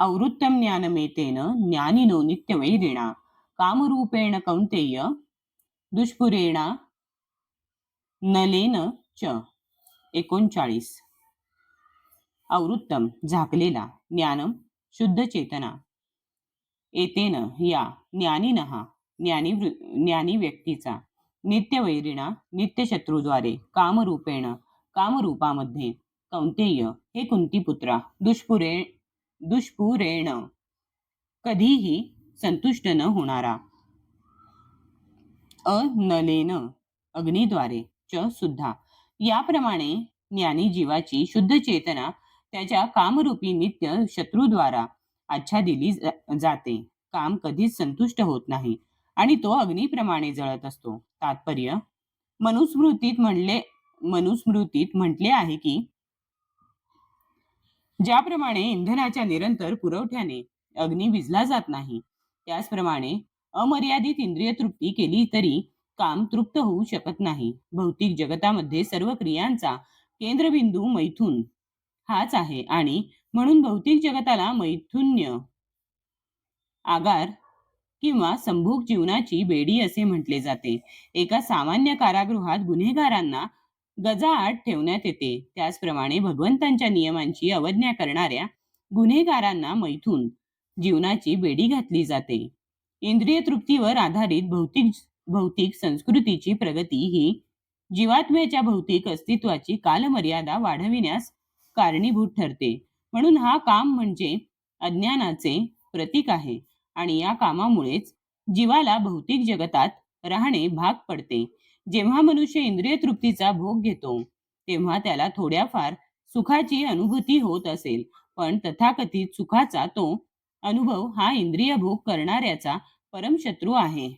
आवृत्तम ज्ञानमेतेन ज्ञानिनो नित्यवैरिणा कामरूपेण कौन्तेय दुष्पुरेण नलेन च. 39. आवृत्तम झाकलेला, ज्ञानम शुद्ध चेतना, एतेन या ज्ञानिनः ज्ञानी व्यक्तीचा, नित्यवैरिणा नित्यशत्रूद्वारे, कामरूपेण कामरूपामध्ये, कौंतेय हे कुंतीपुत्रा, दुष्पुरेण कधीही संतुष्ट न होणारा, अनलेन अग्नीद्वारे, च सुद्धा. याप्रमाणे ज्ञानी जीवाची शुद्ध चेतना त्याच्या कामरूपी नित्य शत्रूद्वारा आच्छादिली जाते. काम कधीच संतुष्ट होत नाही आणि तो अग्नीप्रमाणे जळत असतो. तात्पर्य: मनुस्मृतीत म्हटले आहे की ज्याप्रमाणे इंधनाच्या निरंतर पुरवठ्याने अग्नी विझला जात नाही, त्याचप्रमाणे अमर्यादित इंद्रिय तृप्ती केली तरी काम तृप्त होऊ शकत नाही. भौतिक जगतामध्ये सर्व क्रियांचा केंद्रबिंदू मैथुन हाच आहे आणि म्हणून भौतिक जगताला मैथुन्य आगार किंवा संभोग जीवनाची बेडी असे म्हटले जाते. एका सामान्य कारागृहात गुन्हेगारांना गजाआड ठेवण्यात येते, त्याचप्रमाणे भगवंतांच्या नियमांची अवज्ञा करणाऱ्या गुन्हेगारांना मैथुन जीवनाची बेडी घातली जाते. इंद्रिय तृप्तीवर आधारित भौतिक संस्कृतीची प्रगती ही जीवात्म्याच्या भौतिक अस्तित्वाची कालमर्यादा वाढविण्यास कारणीभूत ठरते. म्हणून हा काम म्हणजे अज्ञानाचे प्रतीक आहे आणि या कामामुळेच जीवाला भौतिक जगतात राहणे भाग पडते. जेव्हा मनुष्य इंद्रिय तृप्तीचा भोग घेतो तेव्हा त्याला थोड्याफार सुखाची अनुभूती होत असेल, पण तथाकथित सुखाचा तो अनुभव हा इंद्रिय भोग करणाऱ्याचा परमशत्रू आहे.